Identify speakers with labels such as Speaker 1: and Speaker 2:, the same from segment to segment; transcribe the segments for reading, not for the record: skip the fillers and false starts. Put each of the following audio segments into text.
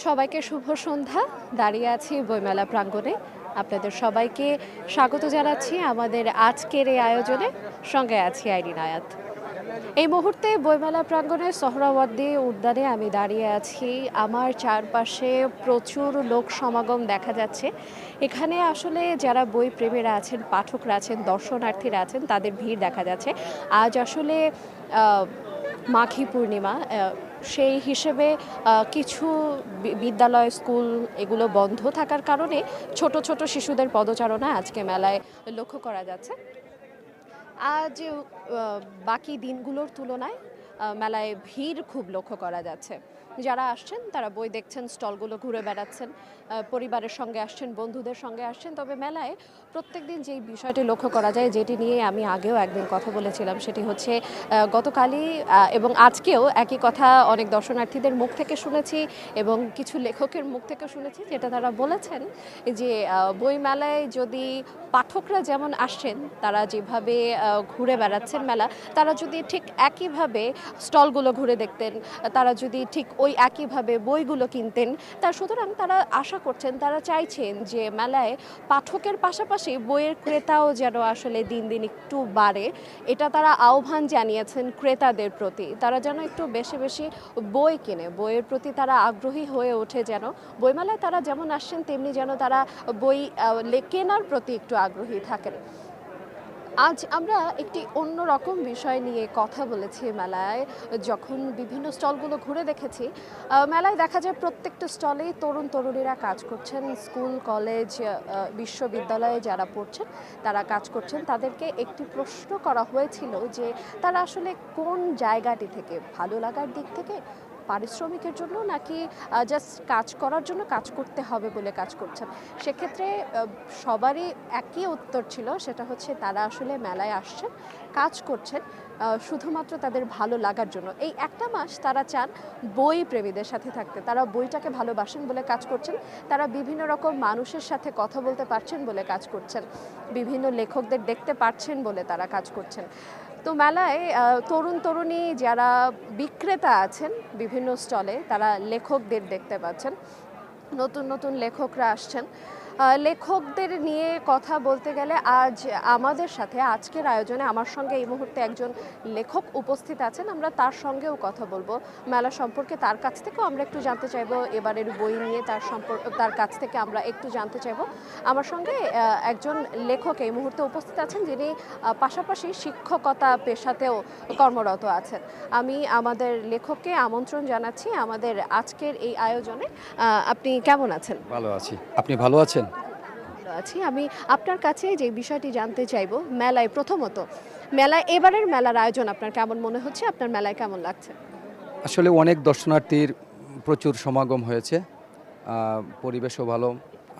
Speaker 1: সবাইকে শুভ সন্ধ্যা। দাঁড়িয়ে আছি বইমেলা প্রাঙ্গণে। আপনাদের সবাইকে স্বাগত জানাচ্ছি আমাদের আজকের এই আয়োজনে। সঙ্গে আছি আইরিন আয়াত। এই মুহূর্তে বইমেলা প্রাঙ্গণে সোহরাওয়ার্দী উদ্যানে আমি দাঁড়িয়ে আছি। আমার চারপাশে প্রচুর লোক সমাগম দেখা যাচ্ছে। এখানে আসলে যারা বই প্রেমীরা আছেন, পাঠকরা আছেন, দর্শনার্থীরা আছেন, তাদের ভিড় দেখা যাচ্ছে। আজ আসলে মাঘী পূর্ণিমা, সেই হিসেবে কিছু বিদ্যালয়, স্কুল এগুলো বন্ধ থাকার কারণে ছোট ছোট শিশুদের পদচারণা আজকে মেলায় লক্ষ্য করা যাচ্ছে। আজ বাকি দিনগুলোর তুলনায় মেলায় ভিড় খুব লক্ষ্য করা যাচ্ছে। যারা আসছেন তারা বই দেখছেন, স্টলগুলো ঘুরে বেড়াচ্ছেন, পরিবারের সঙ্গে আসছেন, বন্ধুদের সঙ্গে আসছেন। তবে মেলায় প্রত্যেকদিন যেই বিষয়টি লক্ষ্য করা যায়, যেটি নিয়ে আমি আগেও একদিন কথা বলেছিলাম, সেটি হচ্ছে গতকালই এবং আজকেও একই কথা অনেক দর্শনার্থীদের মুখ থেকে শুনেছি এবং কিছু লেখকের মুখ থেকে শুনেছি, যেটা তারা বলেছেন যে বই মেলায় যদি পাঠকরা যেমন আসছেন, তারা যেভাবে ঘুরে বেড়াচ্ছেন মেলা, তারা যদি ঠিক একইভাবে স্টলগুলো ঘুরে দেখতেন, তারা যদি ঠিক ওই একইভাবে বইগুলো কিনতেন, সুতরাং তারা আশা করছেন, তারা চাইছেন যে মেলায় পাঠকের পাশাপাশি বইয়ের ক্রেতাও যেন আসলে দিন দিন একটু বাড়ে। এটা তারা আহ্বান জানিয়েছেন ক্রেতাদের প্রতি, তারা যেন একটু বেশি বেশি বই কেনে, বইয়ের প্রতি তারা আগ্রহী হয়ে ওঠে। যেন বইমেলায় তারা যেমন আসছেন, তেমনি যেন তারা বই কেনার প্রতি একটু আগ্রহী থাকেন। আজ আমরা একটি অন্যরকম বিষয় নিয়ে কথা বলেছি মেলায়। যখন বিভিন্ন স্টলগুলো ঘুরে দেখেছি, মেলায় দেখা যায় প্রত্যেকটা স্টলেই তরুণ তরুণীরা কাজ করছেন। স্কুল, কলেজ, বিশ্ববিদ্যালয়ে যারা পড়ছেন তারা কাজ করছেন। তাদেরকে একটি প্রশ্ন করা হয়েছিল যে তারা আসলে কোন জায়গাটি থেকে, ভালো লাগার দিক থেকে, পারিশ্রমিকের জন্য, নাকি জাস্ট কাজ করার জন্য, কাজ করতে হবে বলে কাজ করছেন। সেক্ষেত্রে সবারই একই উত্তর ছিল, সেটা হচ্ছে তারা আসলে মেলায় আসছেন, কাজ করছেন শুধুমাত্র তাদের ভালো লাগার জন্য। এই একটা মাস তারা চান বই প্রেমীদের সাথে থাকতে, তারা বইটাকে ভালোবাসেন বলে কাজ করছেন, তারা বিভিন্ন রকম মানুষের সাথে কথা বলতে পারছেন বলে কাজ করছেন, বিভিন্ন লেখকদের দেখতে পারছেন বলে তারা কাজ করছেন। তো মেলায় তরুণ তরুণী যারা বিক্রেতা আছেন বিভিন্ন স্টলে, তারা লেখকদের দেখতে পাচ্ছেন, নতুন নতুন লেখকরা আসছেন। লেখকদের নিয়ে কথা বলতে গেলে আজ আমাদের সাথে আজকের আয়োজনে আমার সঙ্গে এই মুহূর্তে একজন লেখক উপস্থিত আছেন। আমরা তার সঙ্গেও কথা বলবো মেলা সম্পর্কে, তার কাছ থেকেও আমরা একটু জানতে চাইবো এবারের বই নিয়ে, তার কাছ থেকে আমরা একটু জানতে চাইবো। আমার সঙ্গে একজন লেখক এই মুহূর্তে উপস্থিত আছেন, যিনি পাশাপাশি শিক্ষকতা পেশাতেও কর্মরত আছেন। আমি আমাদের লেখককে আমন্ত্রণ জানাচ্ছি আমাদের আজকের এই আয়োজনে। আপনি কেমন আছেন?
Speaker 2: ভালো আছি। আপনি ভালো আছেন?
Speaker 1: ভালো আছি। আমি আপনার কাছে যে বিষয়টি জানতে চাইবো, মেলায় প্রথমত এবারের মেলার আয়োজন আপনার কেমন মনে হচ্ছে? আপনার মেলায় কেমন লাগছে?
Speaker 2: আসলে অনেক দর্শনার্থীর প্রচুর সমাগম হয়েছে। পরিবেশও ভালো,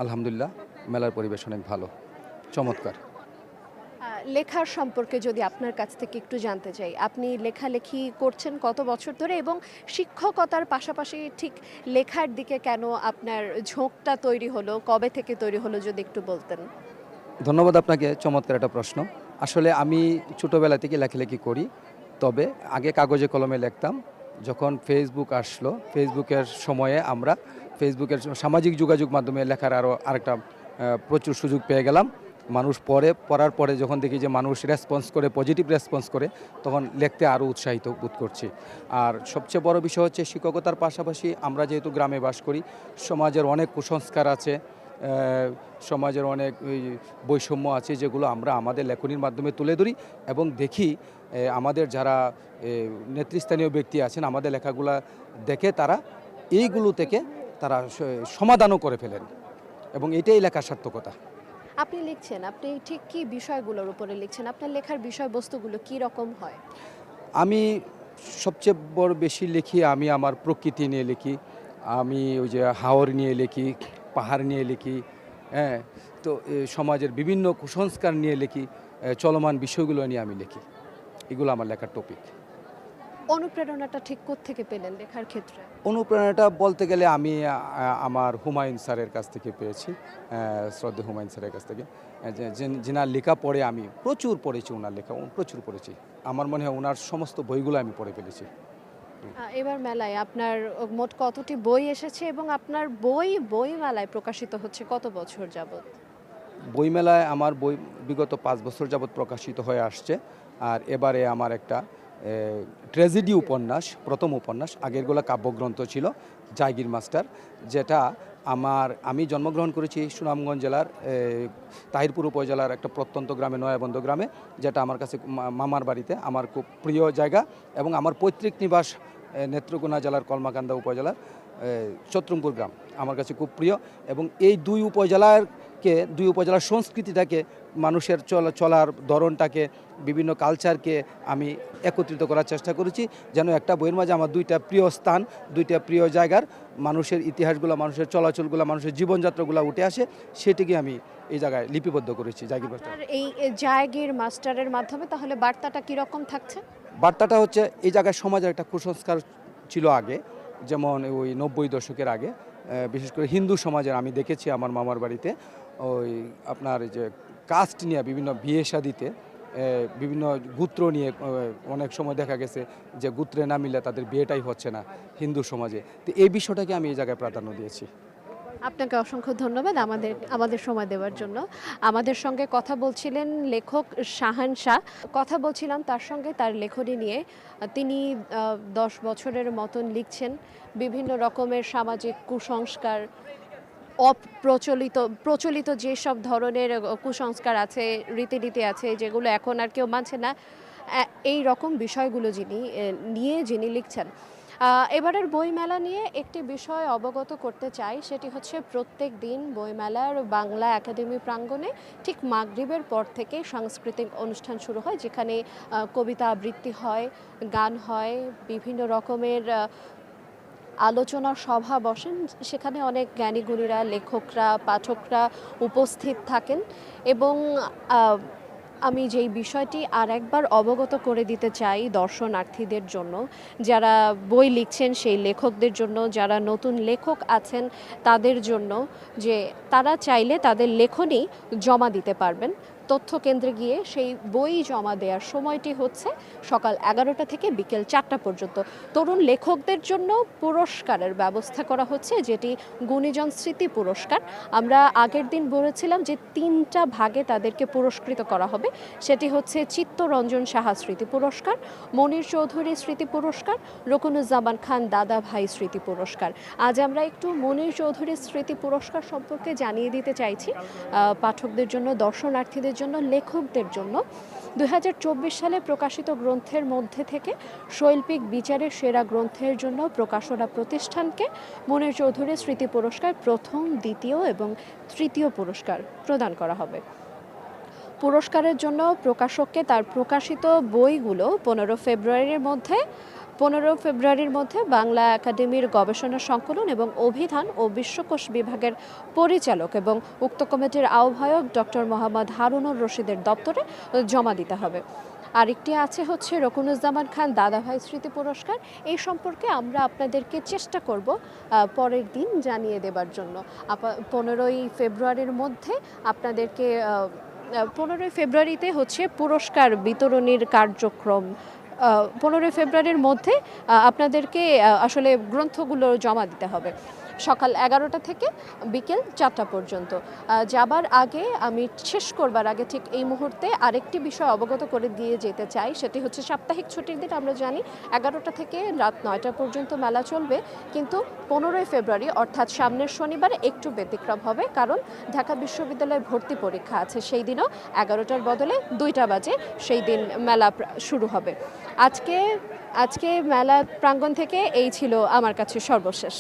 Speaker 2: আলহামদুলিল্লাহ। মেলার পরিবেশ অনেক ভালো, চমৎকার।
Speaker 1: লেখার সম্পর্কে যদি আপনার কাছ থেকে একটু জানতে চাই, আপনি লেখালেখি করছেন কত বছর ধরে, এবং শিক্ষকতার পাশাপাশি ঠিক লেখার দিকে কেন আপনার ঝোঁকটা তৈরি হলো, কবে থেকে তৈরি হলো, যদি একটু বলতেন।
Speaker 2: ধন্যবাদ আপনাকে, চমৎকার একটা প্রশ্ন। আসলে আমি ছোটোবেলা থেকে লেখালেখি করি, তবে আগে কাগজে কলমে লিখতাম। যখন ফেসবুক আসলো, ফেসবুকের সময়ে আমরা ফেসবুকের সামাজিক যোগাযোগ মাধ্যমে লেখার আরেকটা প্রচুর সুযোগ পেয়ে গেলাম। মানুষ পড়ার পরে যখন দেখি যে মানুষ রেসপন্স করে, পজিটিভ রেসপন্স করে, তখন লিখতে আরও উৎসাহিত বোধ করছি। আর সবচেয়ে বড় বিষয় হচ্ছে শিক্ষকতার পাশাপাশি আমরা যেহেতু গ্রামে বাস করি, সমাজের অনেক কুসংস্কার আছে, সমাজের অনেক বৈষম্য আছে, যেগুলো আমরা আমাদের লেখনীর মাধ্যমে তুলে ধরি এবং দেখি আমাদের যারা নেতৃস্থানীয় ব্যক্তি আছেন, আমাদের লেখাগুলো দেখে তারা এইগুলো থেকে তারা সমাধানও করে ফেলেন, এবং এটাই লেখার সার্থকতা।
Speaker 1: আপনি লিখছেন, আপনি ঠিক কী বিষয়গুলোর উপরে লিখছেন? আপনার লেখার বিষয়বস্তুগুলো কী রকম হয়?
Speaker 2: আমি সবচেয়ে বড় বেশি লিখি, আমি আমার প্রকৃতি নিয়ে লিখি, আমি ওই যে হাওর নিয়ে লিখি, পাহাড় নিয়ে লিখি, হ্যাঁ। তো সমাজের বিভিন্ন কুসংস্কার নিয়ে লিখি, চলমান বিষয়গুলো নিয়ে আমি লিখি। এগুলো আমার লেখার টপিক।
Speaker 1: অনুপ্রেরণাটা ঠিক কোত্থেকে পেলেন লেখার ক্ষেত্রে?
Speaker 2: অনুপ্রেরণাটা বলতে গেলে আমি আমার হুমায়ুন স্যারের কাছ থেকে পেয়েছি, শ্রদ্ধেয় হুমায়ুন স্যারের কাছ থেকে, যেনার লেখা পড়ে আমি প্রচুর পড়েছি, ওনার লেখা প্রচুর পড়েছি। আমার মনে হয় ওনার সমস্ত বইগুলো আমি পড়ে ফেলেছি।
Speaker 1: এবার মেলায় আপনার মোট কতটি বই এসেছে এবং আপনার বই মেলায় প্রকাশিত হচ্ছে কত বছর যাবত?
Speaker 2: বইমেলায় আমার বই বিগত 5 বছর যাবৎ প্রকাশিত হয়ে আসছে। আর এবারে আমার একটা ট্র্যাজেডি উপন্যাস, প্রথম উপন্যাস, আগেরগুলো কাব্যগ্রন্থ ছিল, জায়গির মাস্টার, যেটা আমি জন্মগ্রহণ করেছি সুনামগঞ্জ জেলার তাহিরপুর উপজেলার একটা প্রত্যন্ত গ্রামে, নয়াবন্দ গ্রামে, যেটা আমার কাছে মামার বাড়িতে আমার খুব প্রিয় জায়গা, এবং আমার পৈতৃক নিবাস নেত্রকোনা জেলার কলমাকান্দা উপজেলার চত্রমপুর গ্রাম আমার কাছে খুব প্রিয়। এবং এই দুই উপজেলার সংস্কৃতিটাকে, মানুষের চলার ধরনটাকে, বিভিন্ন কালচারকে আমি একত্রিত করার চেষ্টা করেছি, যেন একটা বইয়ের মাঝে আমার দুইটা প্রিয় স্থান, দুইটা প্রিয় জায়গার মানুষের ইতিহাসগুলো, মানুষের চলাচলগুলো, মানুষের জীবনযাত্রাগুলো উঠে আসে, সেটিকে আমি এই জায়গায় লিপিবদ্ধ করেছি জায়গির মাস্টার।
Speaker 1: আপনার এই জায়গির মাস্টারের মাধ্যমে তাহলে বার্তাটা কীরকম থাকছে?
Speaker 2: বার্তাটা হচ্ছে, এই জায়গায় সমাজের একটা কুসংস্কার ছিল আগে, যেমন ওই 90 দশকের আগে, বিশেষ করে হিন্দু সমাজের আমি দেখেছি আমার মামার বাড়িতে, ওই আপনার যে কাস্ট নিয়ে বিভিন্ন বিয়ে শাদিতে, বিভিন্ন গোত্র নিয়ে অনেক সময় দেখা গেছে যে গোত্রে না মিলে তাদের বিয়েটাই হচ্ছে না হিন্দু সমাজে। তো এই বিষয়টাকে আমি এই জায়গায় প্রাধান্য দিয়েছি।
Speaker 1: আপনাকে অসংখ্য ধন্যবাদ আমাদের সময় দেওয়ার জন্য। আমাদের সঙ্গে কথা বলছিলেন লেখক শাহান শাহ। কথা বলছিলাম তার সঙ্গে তার লেখনী নিয়ে। তিনি 10 বছরের মতন লিখছেন বিভিন্ন রকমের সামাজিক কুসংস্কার, প্রচলিত যেসব ধরনের কুসংস্কার আছে, রীতিনীতি আছে, যেগুলো এখন আর কেউ মানছে না, এই রকম বিষয়গুলো যিনি লিখছেন। এবারের বইমেলা নিয়ে একটি বিষয় অবগত করতে চাই, সেটি হচ্ছে প্রত্যেক দিন বইমেলার বাংলা একাডেমি প্রাঙ্গণে ঠিক মাগরিবের পর থেকে সাংস্কৃতিক অনুষ্ঠান শুরু হয়, যেখানে কবিতা আবৃত্তি হয়, গান হয়, বিভিন্ন রকমের আলোচনা সভা বসেন। সেখানে অনেক জ্ঞানীগুণীরা, লেখকরা, পাঠকরা উপস্থিত থাকেন। এবং আমি যেই বিষয়টি আর একবার অবগত করে দিতে চাই দর্শনার্থীদের জন্য, যারা বই লিখছেন সেই লেখকদের জন্য, যারা নতুন লেখক আছেন তাদের জন্য, যে তারা চাইলে তাদের লেখনী জমা দিতে পারবেন তথ্য কেন্দ্রে গিয়ে। সেই বই জমা দেওয়ার সময়টি হচ্ছে সকাল 11টা থেকে বিকেল 4টা পর্যন্ত। তরুণ লেখকদের জন্য পুরস্কারের ব্যবস্থা করা হচ্ছে, যেটি গুণীজন স্মৃতি পুরস্কার। আমরা আগের দিন বলেছিলাম যে 3টা ভাগে তাদেরকে পুরস্কৃত করা হবে। সেটি হচ্ছে চিত্তরঞ্জন সাহা স্মৃতি পুরস্কার, মনির চৌধুরী স্মৃতি পুরস্কার, রকুনুজ্জামান খান দাদা ভাই স্মৃতি পুরস্কার। আজ আমরা একটু মনির চৌধুরী স্মৃতি পুরস্কার সম্পর্কে জানিয়ে দিতে চাইছি পাঠকদের জন্য, দর্শনার্থীদের জন্য, লেখকদের জন্য। 2024 সালে প্রকাশিত গ্রন্থের মধ্যে থেকে শৈল্পিক বিচারের সেরা গ্রন্থের জন্য প্রকাশনা প্রতিষ্ঠানকে মনির চৌধুরী স্মৃতি পুরস্কার প্রথম, দ্বিতীয় এবং তৃতীয় পুরস্কার প্রদান করা হবে। পুরস্কারের জন্য প্রকাশককে তার প্রকাশিত বইগুলো 15 ফেব্রুয়ারির মধ্যে বাংলা একাডেমির গবেষণা সংকলন এবং অভিধান ও বিশ্বকোষ বিভাগের পরিচালক এবং উক্ত কমিটির আহ্বায়ক ডক্টর মোহাম্মদ হারুনুর রশিদের দপ্তরে জমা দিতে হবে। আরেকটি আছে হচ্ছে রকুনুজ্জামান খান দাদাভাই স্মৃতি পুরস্কার। এই সম্পর্কে আমরা আপনাদেরকে চেষ্টা করব পরের দিন জানিয়ে দেবার জন্য। 15ই ফেব্রুয়ারির মধ্যে আপনাদেরকে 15ই ফেব্রুয়ারিতে হচ্ছে পুরস্কার বিতরণীর কার্যক্রম। 15ই ফেব্রুয়ারির মধ্যে আপনাদেরকে আসলে গ্রন্থগুলো জমা দিতে হবে সকাল 11টা থেকে বিকেল 4টা পর্যন্ত। যাবার আগে, আমি শেষ করবার আগে ঠিক এই মুহূর্তে আরেকটি বিষয় অবগত করে দিয়ে যেতে চাই, সেটি হচ্ছে সাপ্তাহিক ছুটির দিন আমরা জানি 11টা থেকে রাত 9টা পর্যন্ত মেলা চলবে, কিন্তু 15ই ফেব্রুয়ারি অর্থাৎ সামনের শনিবারে একটু ব্যতিক্রম হবে, কারণ ঢাকা বিশ্ববিদ্যালয়ে ভর্তি পরীক্ষা আছে। সেই দিনও 11টার বদলে 2টা বাজে সেই দিন মেলা শুরু হবে। আজকে মেলা প্রাঙ্গণ থেকে এই ছিল আমার কাছে সর্বশেষ।